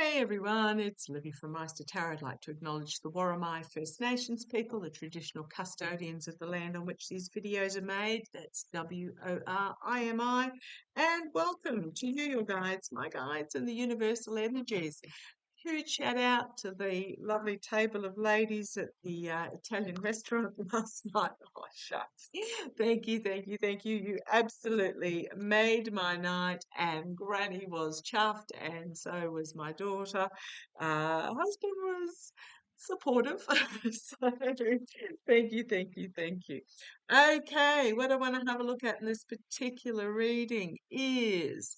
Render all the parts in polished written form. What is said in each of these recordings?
Hey everyone, it's Libby from Meister Tarot. I'd like to acknowledge the Worimi First Nations people, the traditional custodians of the land on which these videos are made. That's WORIMI. And welcome to you, your guides, my guides, and the universal energies. Huge shout out to the lovely table of ladies at the Italian restaurant last night. Oh, shucks. Thank you, thank you, thank you. You absolutely made my night, and Granny was chuffed, and so was my daughter. Husband was supportive. So thank you, thank you, thank you. Okay, what I want to have a look at in this particular reading is,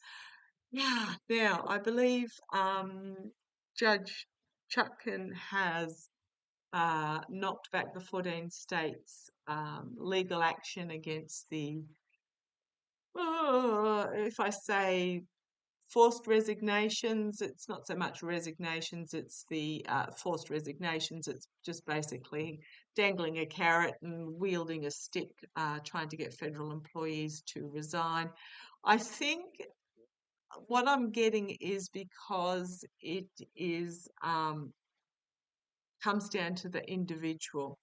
now I believe Judge Chutkan has knocked back the 14 states' legal action against the, if I say forced resignations, it's not so much resignations, it's the forced resignations. It's just basically dangling a carrot and wielding a stick, trying to get federal employees to resign. I think what I'm getting is because it is comes down to the individual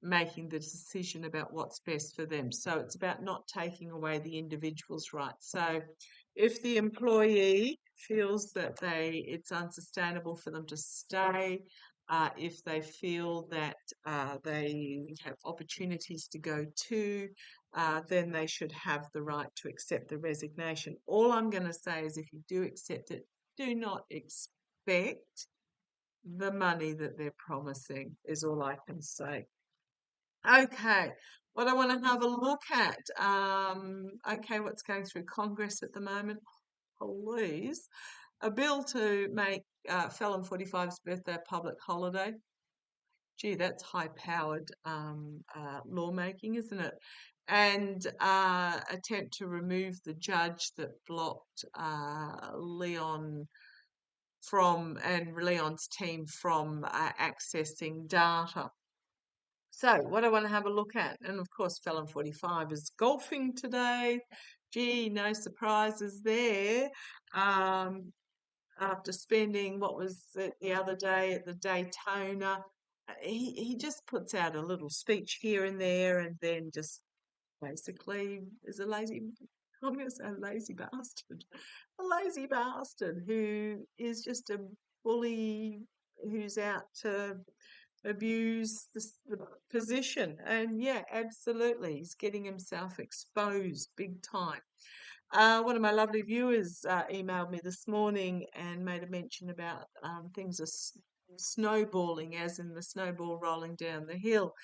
making the decision about what's best for them. So it's about not taking away the individual's rights. So if the employee feels that it's unsustainable for them to stay, if they feel that they have opportunities to go to, then they should have the right to accept the resignation. All I'm going to say is if you do accept it, do not expect the money that they're promising, is all I can say. Okay, what I want to have a look at, okay, what's going through Congress at the moment? Please, a bill to make Felon 45's birthday a public holiday. Gee, that's high-powered lawmaking, isn't it? And attempt to remove the judge that blocked Leon's team from accessing data. So what I want to have a look at, and of course Felon 45 is golfing today. Gee, no surprises there. After spending, what was it, the other day at the Daytona, he just puts out a little speech here and there, and then just basically is a lazy, I'm going to say a lazy bastard who is just a bully who's out to abuse the position. And yeah, absolutely, he's getting himself exposed big time. One of my lovely viewers emailed me this morning and made a mention about things are snowballing, as in the snowball rolling down the hill.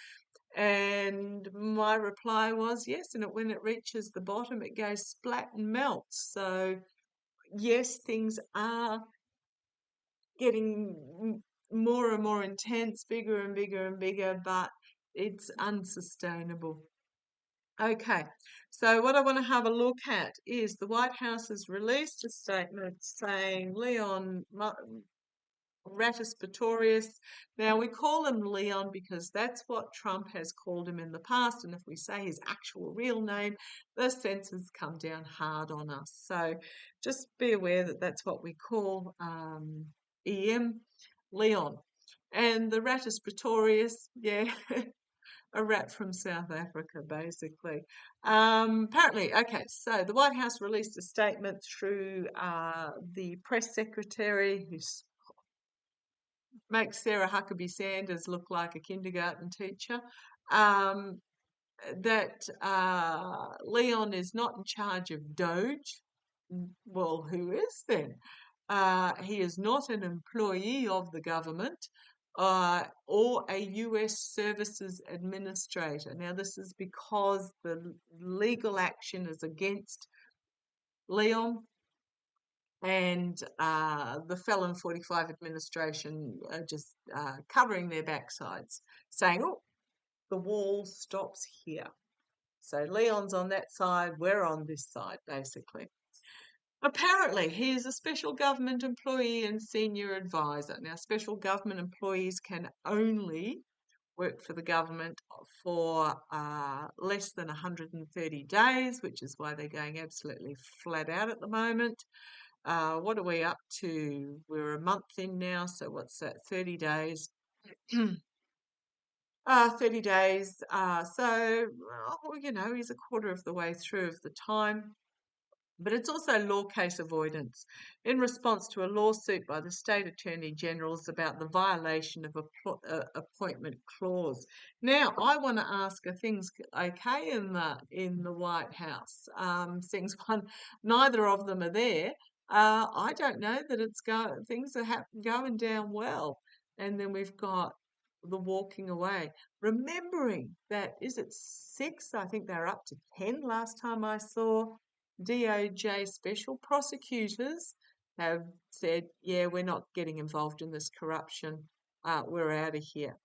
And my reply was yes, and when it reaches the bottom, it goes splat and melts. So yes, things are getting more and more intense, bigger and bigger and bigger, but it's unsustainable. Okay, so what I want to have a look at is the White House has released a statement saying Leon Rattus Pretorius. Now, we call him Leon because that's what Trump has called him in the past, and if we say his actual real name, the censors come down hard on us. So just be aware that that's what we call EM, Leon. And the Rattus Pretorius, yeah, a rat from South Africa, basically. Apparently, okay, so the White House released a statement through the press secretary who makes Sarah Huckabee Sanders look like a kindergarten teacher, that Leon is not in charge of DOGE. Well, who is then? He is not an employee of the government or a US services administrator. Now, this is because the legal action is against Leon, and the Felon 45 administration are just covering their backsides, saying, oh, the wall stops here. So Leon's on that side, we're on this side, basically. Apparently, he is a special government employee and senior advisor. Now, special government employees can only work for the government for less than 130 days, which is why they're going absolutely flat out at the moment. What are we up to? We're a month in now, so what's that? 30 days. 30 days. He's a quarter of the way through of the time. But it's also law case avoidance in response to a lawsuit by the state attorney generals about the violation of a appointment clause. Now, I want to ask: are things okay in the White House? Things one, neither of them are there. I don't know that things are going down well. And then we've got the walking away. Remembering that, is it 6? I think they're up to 10 last time I saw. DOJ special prosecutors have said, yeah, we're not getting involved in this corruption. We're out of here.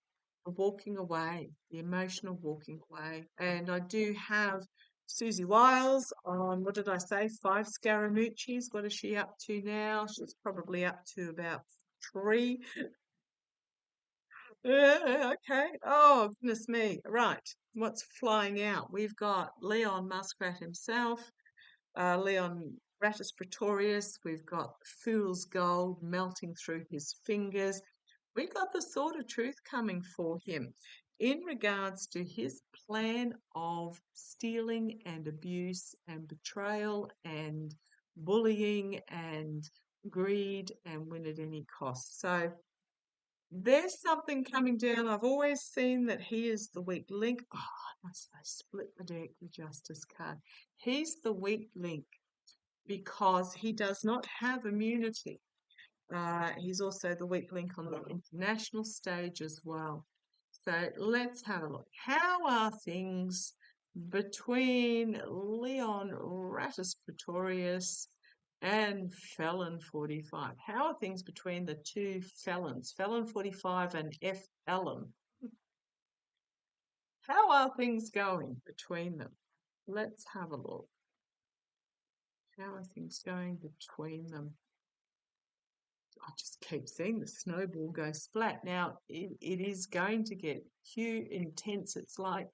The walking away, the emotional walking away. And I do have Susie Wiles on, what did I say, 5 Scaramucci's. What is she up to now? She's probably up to about 3. Okay. Oh, goodness me. Right. What's flying out? We've got Leon Muskrat himself. Leon Rattus Pretorius, we've got Fool's Gold melting through his fingers. We've got the sword of truth coming for him in regards to his plan of stealing and abuse and betrayal and bullying and greed and win at any cost. So there's something coming down. I've always seen that he is the weak link. Oh, I must have split the deck, the Justice card. He's the weak link because he does not have immunity. He's also the weak link on the international stage as well. So let's have a look. How are things between Leon Rattus Pretorius and Felon 45? How are things between the two felons, Felon 45 and F. Allen? How are things going between them? Let's have a look. How are things going between them? I just keep seeing the snowball go splat. Now, it is going to get huge, intense. It's like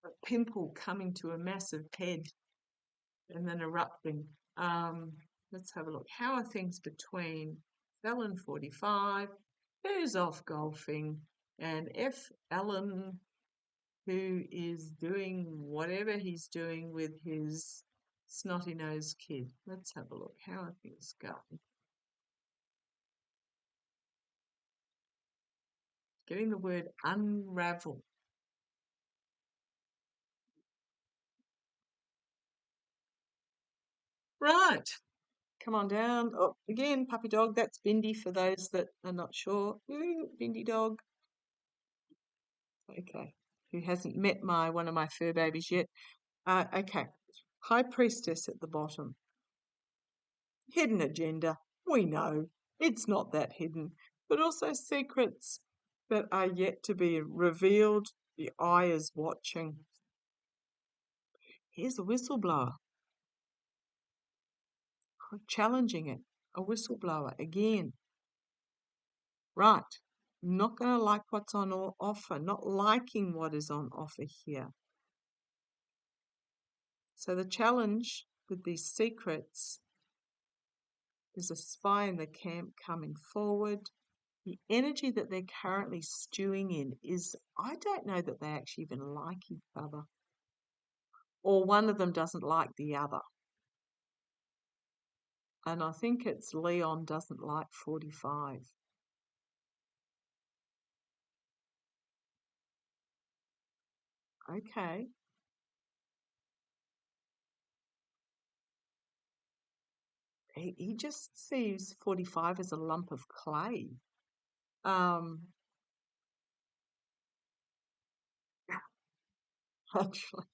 a pimple coming to a massive head and then erupting. Let's have a look. How are things between Felon 45, who's off golfing, and F. Allen, who is doing whatever he's doing with his snotty-nosed kid? Let's have a look. How are things going? Getting the word unravel. Right. Come on down. Oh, again, puppy dog. That's Bindi for those that are not sure. Ooh, Bindi dog. Okay. Who hasn't met one of my fur babies yet. Okay. High Priestess at the bottom. Hidden agenda. We know. It's not that hidden. But also secrets that are yet to be revealed. The eye is watching. Here's a whistleblower. Challenging it. A whistleblower again. Right. Not going to like what's on offer. Not liking what is on offer here. So the challenge with these secrets is a spy in the camp coming forward. The energy that they're currently stewing in is, I don't know that they actually even like each other. Or one of them doesn't like the other. And I think it's Leon doesn't like 45. Okay. He just sees 45 as a lump of clay. Actually.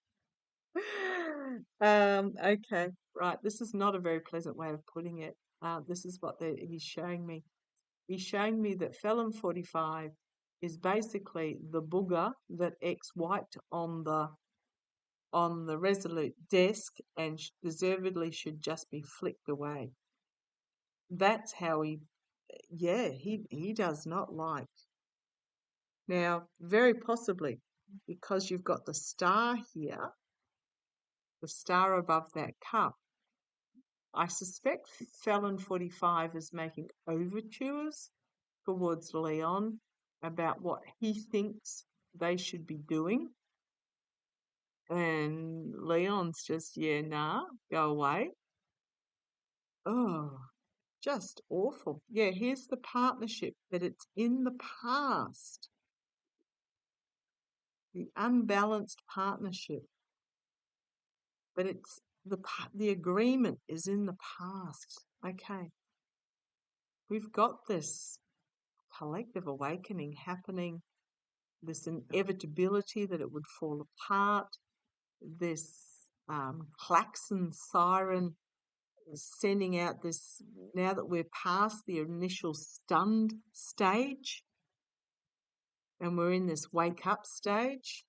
Okay, right. This is not a very pleasant way of putting it. This is what he's showing me. He's showing me that Felon 45 is basically the booger that X wiped on the Resolute desk and deservedly should just be flicked away. That's how he does not like. Now, very possibly, because you've got the star here, the star above that cup, I suspect Felon 45 is making overtures towards Leon about what he thinks they should be doing. And Leon's just, yeah, nah, go away. Oh, just awful. Yeah, here's the partnership, but it's in the past. The unbalanced partnership. But it's the agreement is in the past. Okay. We've got this collective awakening happening, this inevitability that it would fall apart, this klaxon siren sending out this, now that we're past the initial stunned stage and we're in this wake up stage,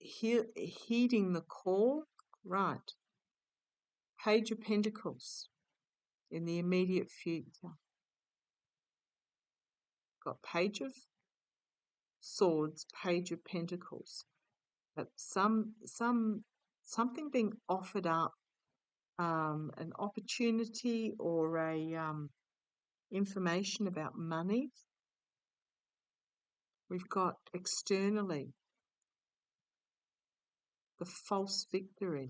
heeding the call, right, Page of Pentacles in the immediate future. Got Page of Swords, Page of Pentacles. But something being offered up, an opportunity or a information about money. We've got externally the false victory.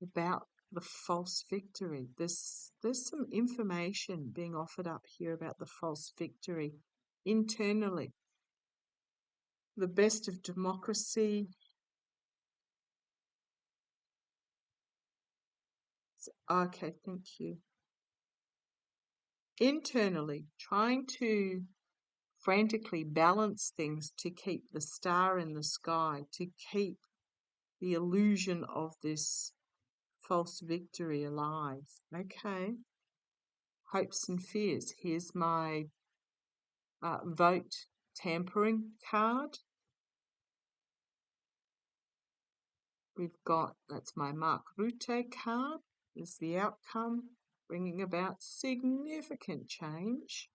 About the false victory. There's some information being offered up here about the false victory internally. The best of democracy. Okay, thank you. Internally, trying to frantically balance things to keep the star in the sky, to keep the illusion of this false victory alive. Okay. Hopes and fears. Here's my vote tampering card. We've got, that's my Mark Rutte card. Is the outcome, bringing about significant change.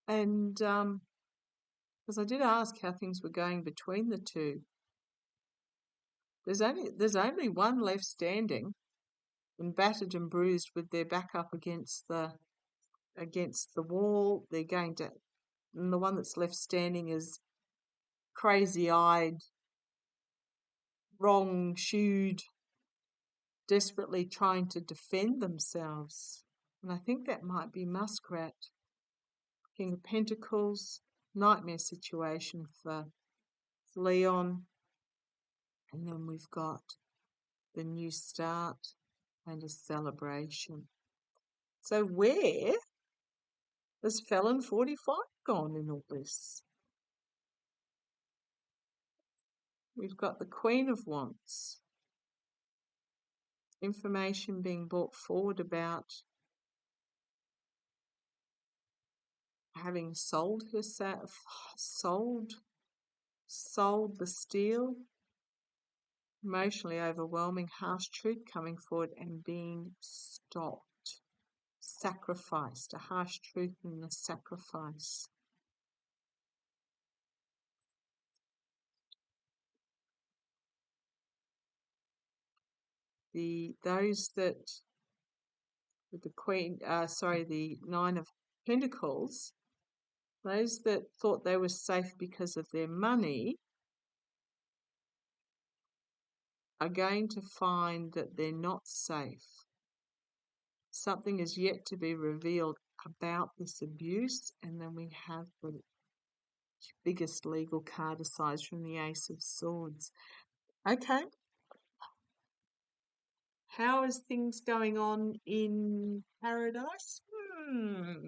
And because I did ask how things were going between the two, there's only one left standing, and battered and bruised with their back up against the wall. They're going to, and the one that's left standing is crazy-eyed, wrong-shoed, desperately trying to defend themselves. And I think that might be Muskrat. King of Pentacles, nightmare situation for Leon. And then we've got the new start and a celebration. So where has Felon 45 gone in all this? We've got the Queen of Wands. Information being brought forward about having sold herself, sold the steel, emotionally overwhelming, harsh truth coming forward and being stopped, sacrificed, a harsh truth in the sacrifice. Those that with the Nine of Pentacles, those that thought they were safe because of their money are going to find that they're not safe. Something is yet to be revealed about this abuse, and then we have the biggest legal card aside from the Ace of Swords. Okay. How is things going on in paradise?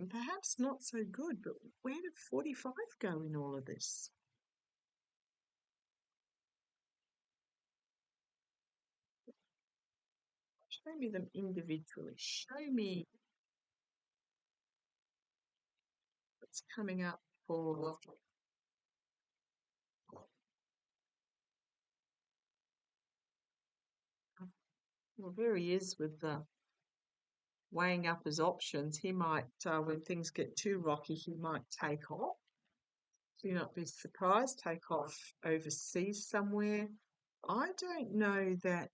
Perhaps not so good, but where did 45 go in all of this? Show me them individually. Show me what's coming up for... Well, there he is with the weighing up his options. He might, when things get too rocky, he might take off. Do not be surprised. Take off overseas somewhere. I don't know that.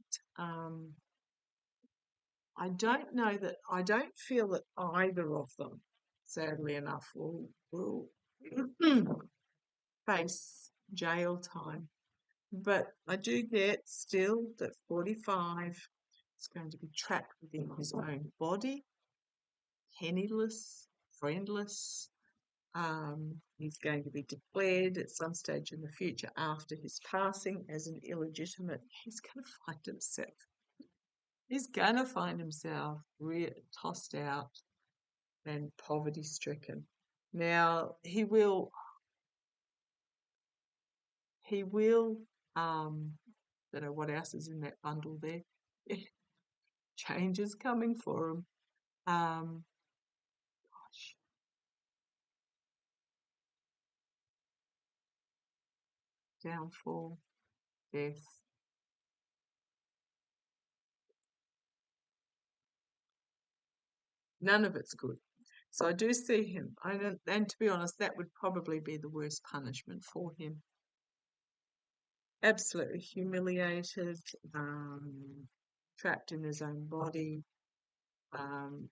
I don't feel that either of them, sadly enough, will face jail time. But I do get still that 45 is going to be trapped within his own body, penniless, friendless. He's going to be declared at some stage in the future after his passing as an illegitimate. He's going to find himself. He's going to find himself tossed out and poverty stricken. Now he will don't know what else is in that bundle there. Change is coming for him. Gosh, downfall, death. None of it's good. So I do see him. And to be honest, that would probably be the worst punishment for him. Absolutely humiliated, trapped in his own body, um,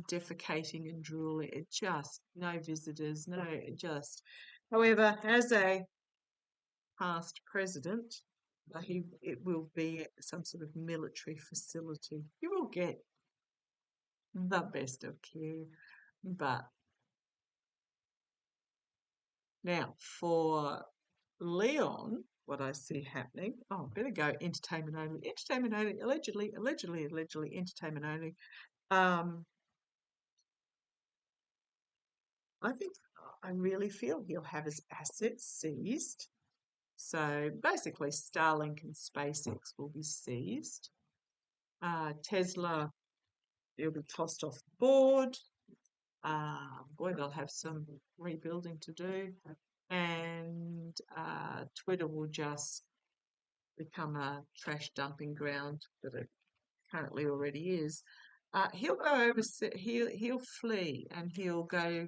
defecating and drooling. It just no visitors, no, it just. However, as a past president, it will be at some sort of military facility. You will get the best of care, but now for Leon, what I see happening. Oh, better go entertainment only. Entertainment only. Allegedly, entertainment only. I think I really feel he'll have his assets seized. So basically, Starlink and SpaceX will be seized. Tesla, it'll be tossed off the board. Boy, they'll have some rebuilding to do. And Twitter will just become a trash dumping ground that it currently already is. He'll go over. He'll flee and he'll go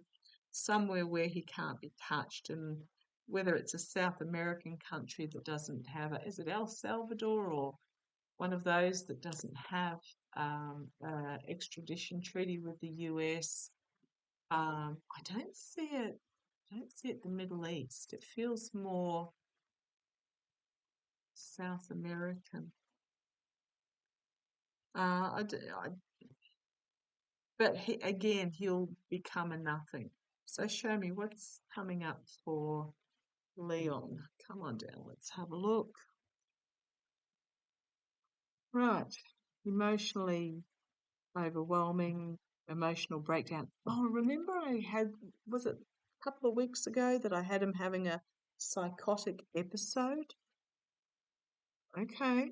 somewhere where he can't be touched, and whether it's a South American country that doesn't have is it El Salvador or one of those that doesn't have an extradition treaty with the US. I don't see it. I don't see it the Middle East. It feels more South American. But again, he'll become a nothing. So show me what's coming up for Leon. Come on down, let's have a look. Right, emotionally overwhelming, emotional breakdown. Oh, remember was it a couple of weeks ago that I had him having a psychotic episode? Okay.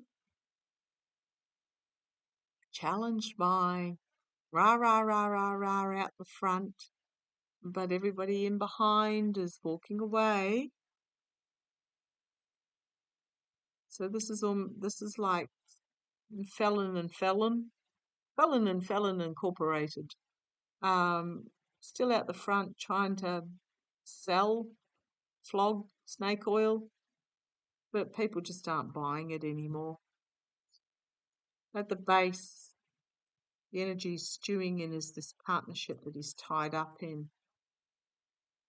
Challenged by rah, rah, rah, rah, rah out the front, but everybody in behind is walking away. So this is like Felon and Felon, Felon and Felon Incorporated. Still out the front trying to sell, flog snake oil, but people just aren't buying it anymore. At the base, the energy stewing in is this partnership that he's tied up in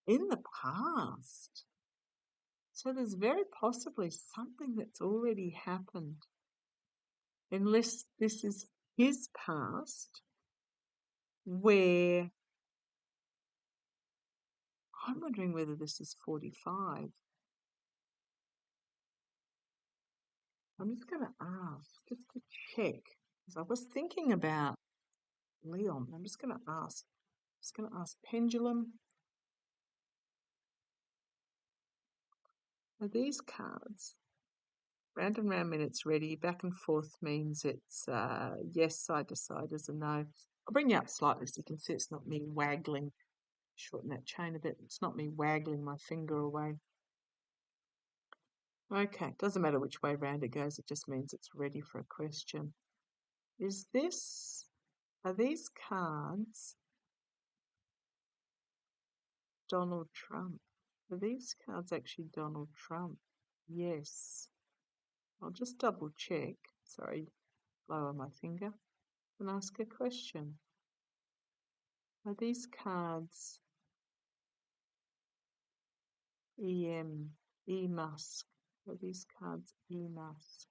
the past. So there's very possibly something that's already happened. Unless this is his past, where I'm wondering whether this is 45. I'm just going to ask, just to check, because I was thinking about Leon. I'm just going to ask. Just going to ask Pendulum. Are these cards? Round and round minutes ready. Back and forth means it's yes, side to side is a no. I'll bring you up slightly so you can see it's not me waggling. Shorten that chain a bit. It's not me waggling my finger away. Okay, doesn't matter which way round it goes. It just means it's ready for a question. Are these cards Donald Trump? Are these cards actually Donald Trump? Yes. I'll just double check. Sorry, lower my finger and ask a question. Are these cards E Musk? Are these cards E Musk?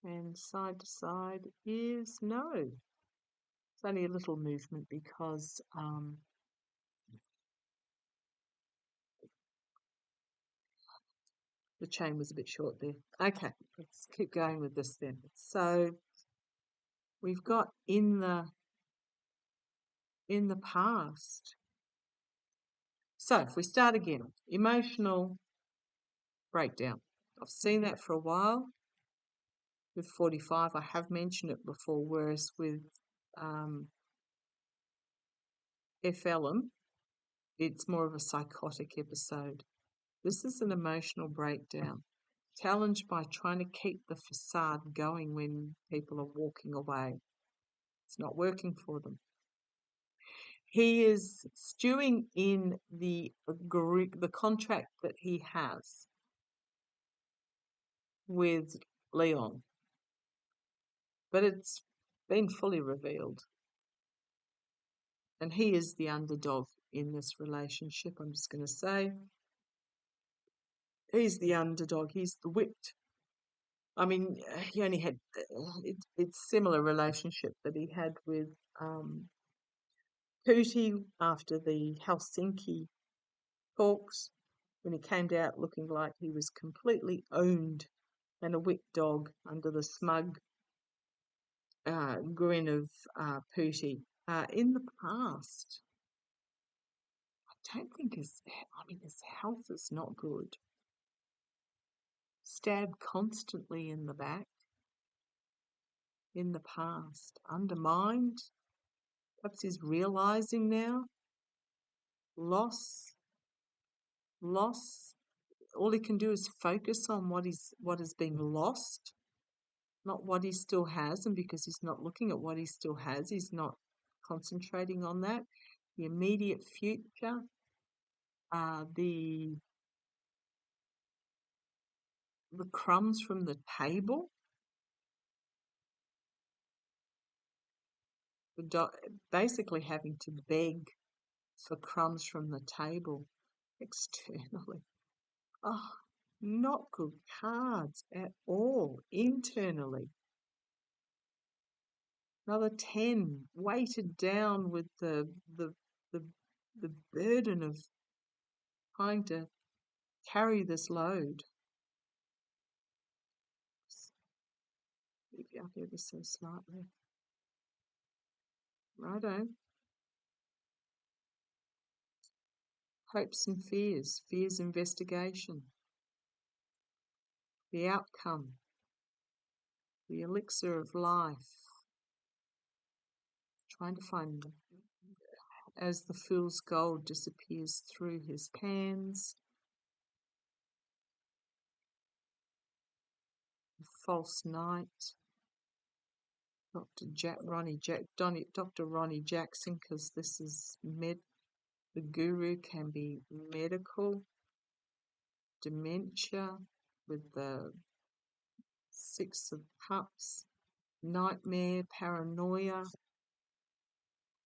And side to side is no. It's only a little movement because the chain was a bit short there. Okay, let's keep going with this then. So we've got in the past. So if we start again, emotional breakdown. I've seen that for a while. With 45, I have mentioned it before, whereas with FLM, it's more of a psychotic episode. This is an emotional breakdown, challenged by trying to keep the facade going when people are walking away. It's not working for them. He is stewing in the contract that he has with Leon, but it's been fully revealed. And he is the underdog in this relationship, I'm just going to say. He's the underdog. He's the whipped. I mean, he only had it's similar relationship that he had with Pooty after the Helsinki talks, when he came out looking like he was completely owned and a whipped dog under the smug grin of Pooty. In the past, I don't think his health is not good. Stabbed constantly in the back in the past, undermined. Perhaps he's realizing now. Loss. All he can do is focus on what is being lost, not what he still has. And because he's not looking at what he still has, he's not concentrating on that. The immediate future, the crumbs from the table, basically having to beg for crumbs from the table externally. Oh, not good cards at all internally. Another 10, weighted down with the burden of trying to carry this load. Maybe up ever so slightly. Righto. Hopes and fears. Fears investigation. The outcome. The elixir of life. Trying to find, as the fool's gold disappears through his hands, the false knight, Dr. Ronnie Jackson, because this is the guru can be medical, dementia with the Six of Cups, nightmare, paranoia,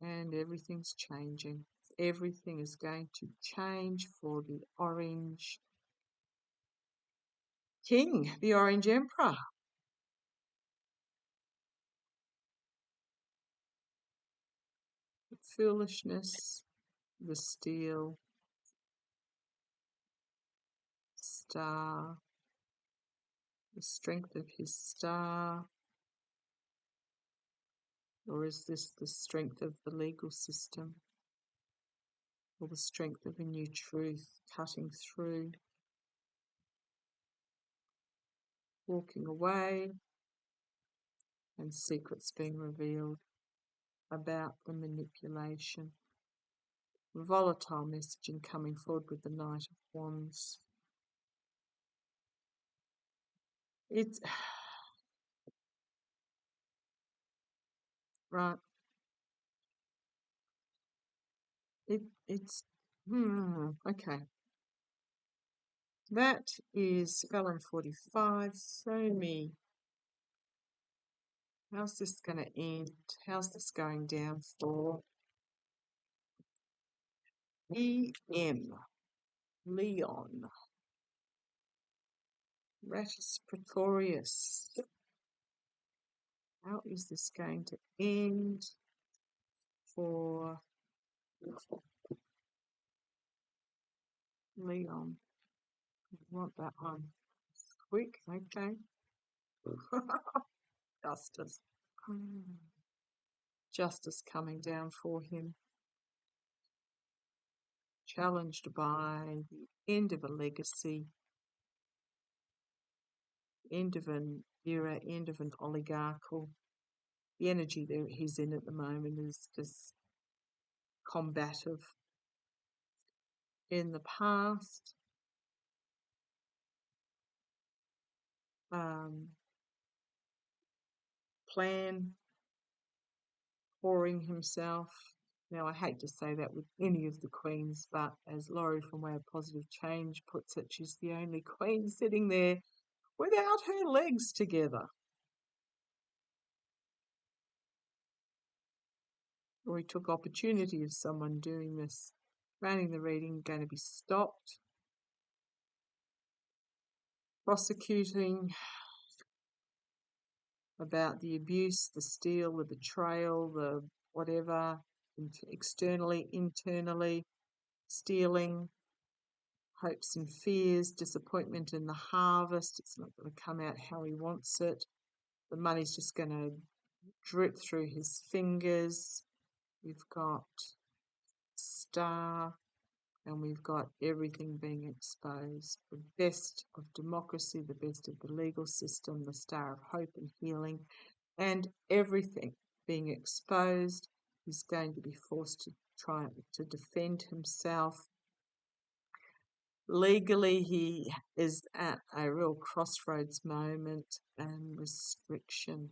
and everything's changing. Everything is going to change for the Orange King, the Orange Emperor. The foolishness, the steel, star, the strength of his star. Or is this the strength of the legal system? Or the strength of a new truth cutting through? Walking away, and secrets being revealed about the manipulation. Volatile messaging coming forward with the Knight of Wands. It's right. It's okay. That is Felon 45. Show me. How's this going to end? How's this going down for EM? Leon. Ratus Pretorius. How is this going to end for Leon? I want that one. Quick, okay. Justice. Justice coming down for him. Challenged by the end of a legacy, end of an era, end of an oligarchical. The energy that he's in at the moment is just combative. In the past, plan, pouring himself. Now, I hate to say that with any of the queens, but as Laurie from Way of Positive Change puts it, she's the only queen sitting there without her legs together. Or he took opportunity of someone doing this. Granting the reading, going to be stopped. Prosecuting about the abuse, the steal, the betrayal, the whatever, externally, internally, stealing, hopes and fears, disappointment in the harvest. It's not going to come out how he wants it. The money's just going to drip through his fingers. We've got Star, and we've got everything being exposed. The best of democracy, the best of the legal system, the Star of Hope and Healing, and everything being exposed. He's going to be forced to try to defend himself. Legally, he is at a real crossroads moment and restriction.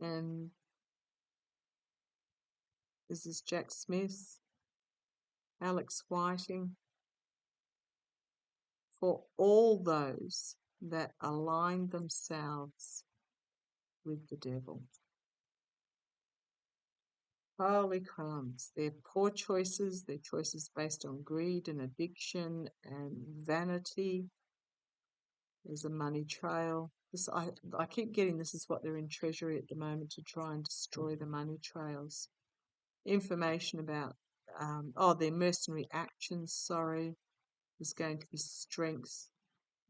And this is Jack Smith, Alex Whiting, for all those that align themselves with the devil. Holy crumbs. They're poor choices. They're choices based on greed and addiction and vanity. There's a money trail. I keep getting this is what they're in Treasury at the moment, to try and destroy the money trails. Information about, their mercenary actions, there's going to be strength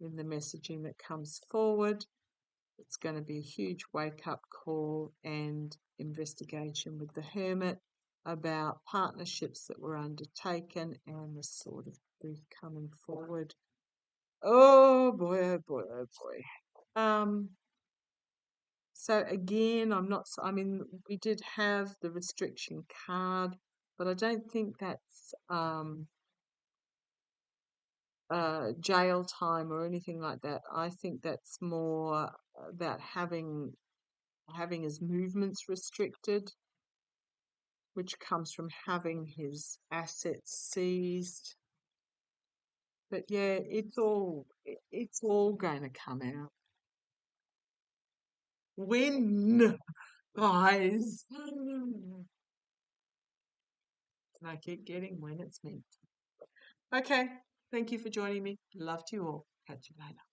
in the messaging that comes forward. It's going to be a huge wake-up call and investigation with the Hermit about partnerships that were undertaken and the sort of truth coming forward. Oh boy, oh boy, oh boy. So again, we did have the restriction card, but I don't think that's jail time or anything like that. I think that's more about having his movements restricted, which comes from having his assets seized. But yeah, it's all going to come out. When, guys. And I keep getting when it's meant. Okay, thank you for joining me. Love to you all. Catch you later.